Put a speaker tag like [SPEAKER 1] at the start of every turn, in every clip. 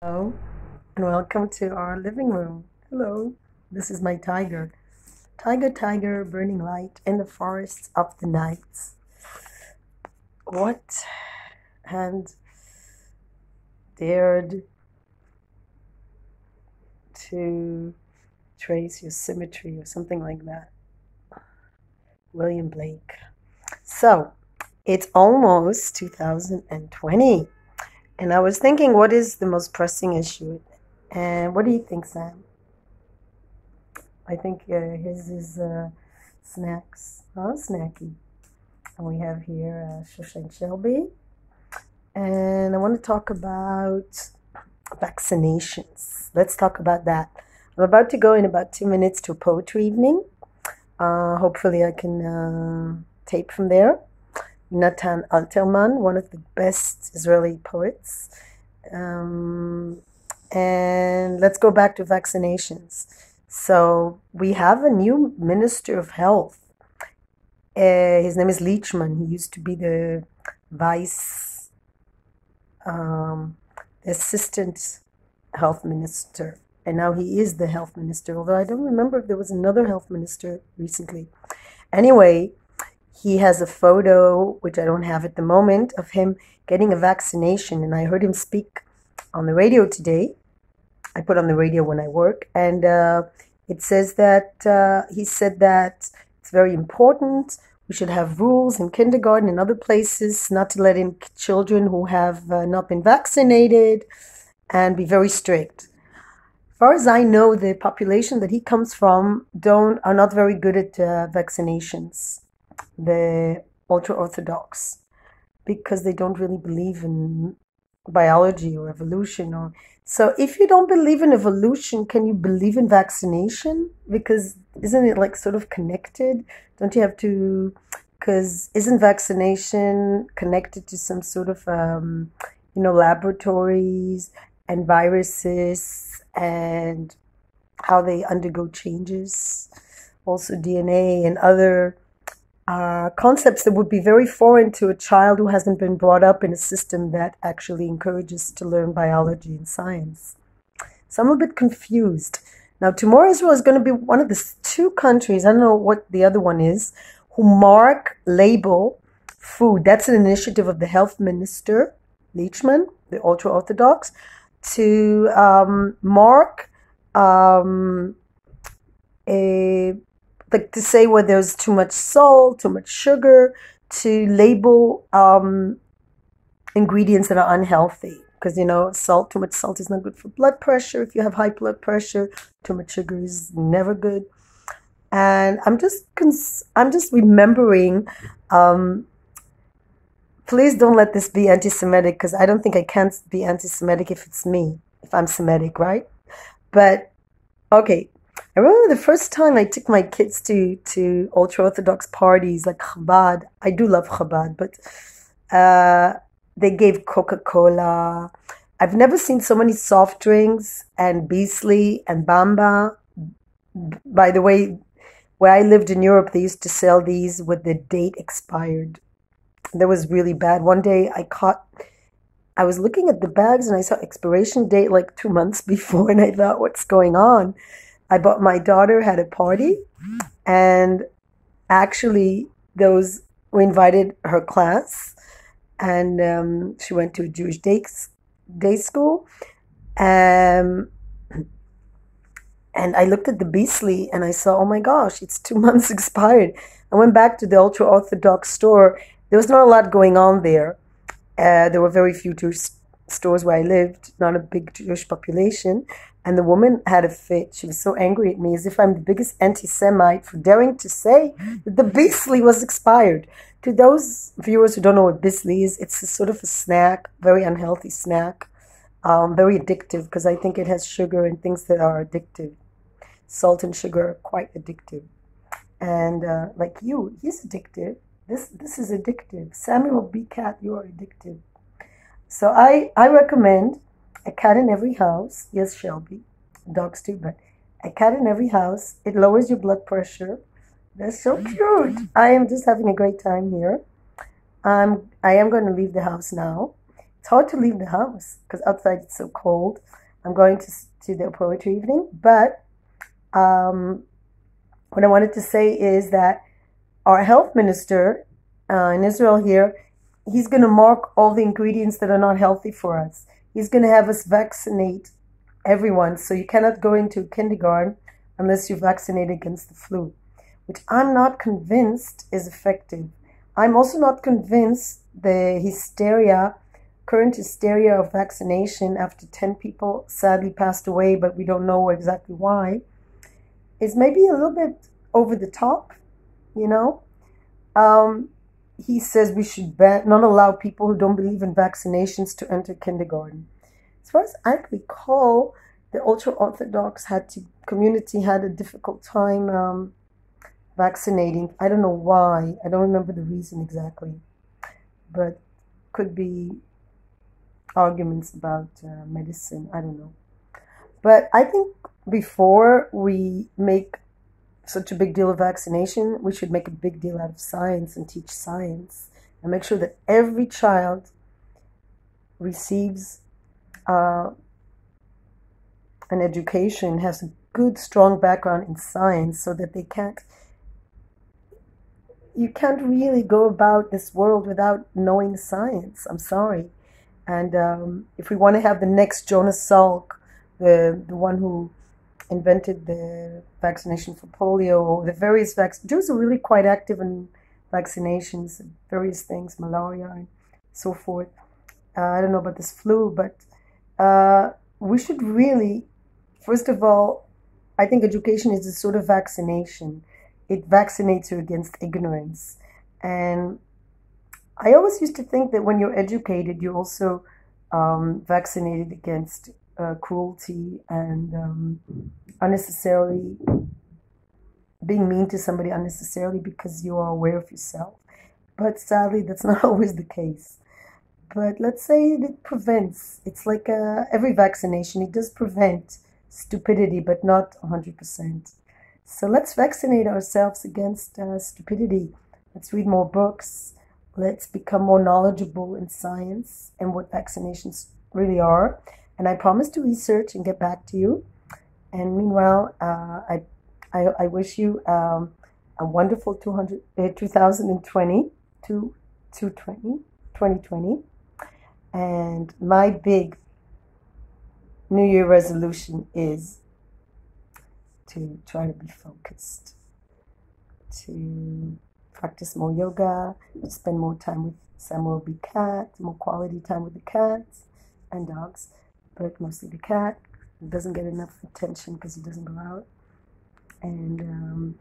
[SPEAKER 1] Hello, and welcome to our living room. Hello, this is my tiger. Tiger, tiger, burning light in the forests of the night. What hand dared to trace your symmetry or something like that? William Blake. So, it's almost 2020, and I was thinking, what is the most pressing issue? And what do you think, Sam? I think his is snacks. Oh, snacky. And we have here Shoshan Shelby. And I want to talk about vaccinations. Let's talk about that. I'm about to go in about 2 minutes to a poetry evening. Hopefully, I can tape from there. Natan Alterman, one of the best Israeli poets. And let's go back to vaccinations. So we have a new Minister of Health. His name is Leachman. He used to be the vice assistant health minister, and now he is the health minister. Although I don't remember if there was another health minister recently. Anyway, he has a photo, which I don't have at the moment, of him getting a vaccination, and I heard him speak on the radio today. I put on the radio when I work, and it says that he said that it's very important. We should have rules in kindergarten and other places not to let in children who have not been vaccinated, and be very strict. As far as I know, the population that he comes from are not very good at vaccinations, the ultra-Orthodox, because they don't really believe in biology or evolution. Or so if you don't believe in evolution, can you believe in vaccination? Because isn't it like sort of connected? Don't you have to, because isn't vaccination connected to some sort of laboratories and viruses and how they undergo changes, also DNA and other concepts that would be very foreign to a child who hasn't been brought up in a system that actually encourages to learn biology and science. So I'm a bit confused. Now, tomorrow Israel is going to be one of the two countries, I don't know what the other one is, who label food. That's an initiative of the health minister, Leachman, the ultra-Orthodox, to mark to say where there's too much salt, too much sugar, to label ingredients that are unhealthy. Because, too much salt is not good for blood pressure. If you have high blood pressure, too much sugar is never good. And I'm just remembering, please don't let this be anti-Semitic, because I don't think I can be anti-Semitic if it's me, if I'm Semitic, right? But, okay. I remember the first time I took my kids to ultra-Orthodox parties like Chabad. I do love Chabad, but they gave Coca-Cola. I've never seen so many soft drinks and Beasley and Bamba. By the way, where I lived in Europe, they used to sell these with the date expired. That was really bad. One day I was looking at the bags and I saw expiration date like 2 months before, and I thought, what's going on? My daughter had a party, and actually we invited her class, and she went to a Jewish day school, and I looked at the Beasley and I saw, oh my gosh, it's 2 months expired. I went back to the ultra-Orthodox store. There was not a lot going on there. There were very few Jewish stores where I lived, not a big Jewish population. And the woman had a fit. She was so angry at me, as if I'm the biggest anti-Semite for daring to say that the Beasley was expired. To those viewers who don't know what Beasley is, it's a sort of a snack, very unhealthy snack, very addictive, because I think it has sugar and things that are addictive. Salt and sugar are quite addictive. And like he's addictive. This is addictive. Samuel B. Cat, you are addictive. So I recommend a cat in every house. Yes, Shelby. Dogs too, but a cat in every house. It lowers your blood pressure. They're so cute. I am just having a great time here. I am going to leave the house now. It's hard to leave the house because outside it's so cold. I'm going to the poetry evening, but um, what I wanted to say is that our health minister in Israel here, he's going to mark all the ingredients that are not healthy for us. He's going to have us vaccinate everyone. So you cannot go into kindergarten unless you're vaccinated against the flu, which I'm not convinced is effective. I'm also not convinced the current hysteria of vaccination after 10 people sadly passed away, but we don't know exactly why, is maybe a little bit over the top, you know? He says we should not allow people who don't believe in vaccinations to enter kindergarten. As far as I recall, the ultra-Orthodox community had a difficult time vaccinating. I don't know why. I don't remember the reason exactly. But could be arguments about medicine. I don't know. But I think before we make such a big deal of vaccination, we should make a big deal out of science and teach science and make sure that every child receives an education, has a good, strong background in science so that you can't really go about this world without knowing science. I'm sorry. And if we want to have the next Jonas Salk, the one who invented the vaccination for polio, or the various vaccines. Jews are really quite active in vaccinations, various things, malaria and so forth. I don't know about this flu, but we should really, first of all, I think education is a sort of vaccination. It vaccinates you against ignorance. And I always used to think that when you're educated, you're also vaccinated against cruelty and unnecessarily being mean to somebody unnecessarily because you are aware of yourself. But sadly, that's not always the case. But let's say it prevents. It's like every vaccination. It does prevent stupidity, but not 100%. So let's vaccinate ourselves against stupidity. Let's read more books. Let's become more knowledgeable in science and what vaccinations really are. And I promise to research and get back to you. And meanwhile, I wish you a wonderful 2020, 2020. And my big New Year resolution is to try to be focused, to practice more yoga, to spend more time with Samuel B. Cat, more quality time with the cats and dogs, but mostly the cat. He doesn't get enough attention because he doesn't go out. And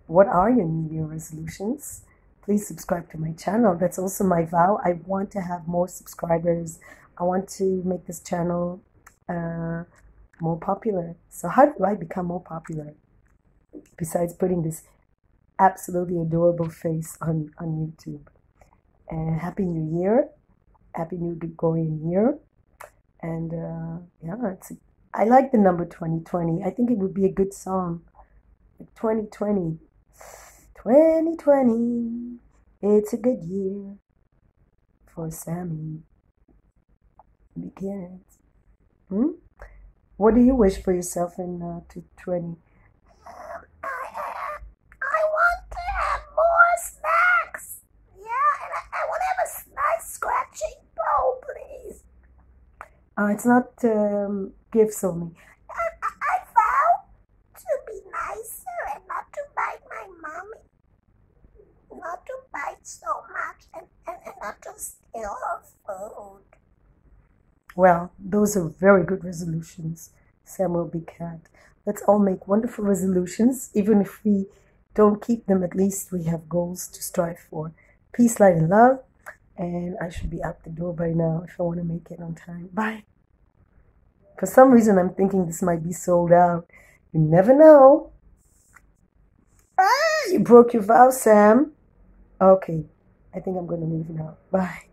[SPEAKER 1] what are your New Year resolutions? Please subscribe to my channel. That's also my vow. I want to have more subscribers. I want to make this channel more popular. So how do I become more popular? Besides putting this absolutely adorable face on YouTube. And Happy New Year. Happy New Gregorian Year. And yeah, I like the number 2020. I think it would be a good song. Like 2020. 2020. It's a good year for Sammy. Begins. What do you wish for yourself in 2020?
[SPEAKER 2] I want to have more snacks. Yeah, and I want to have a nice scratching bowl, please.
[SPEAKER 1] It's not gifts only.
[SPEAKER 2] I vow to be nicer and not to bite my mommy. Not to bite so much and not to steal her food.
[SPEAKER 1] Well, those are very good resolutions, Samuel B. Cat. Let's all make wonderful resolutions. Even if we don't keep them, at least we have goals to strive for. Peace, light, and love. And I should be out the door by now if I want to make it on time. Bye. For some reason, I'm thinking this might be sold out. You never know. Ah, you broke your vow, Sam. Okay, I think I'm going to leave now. Bye.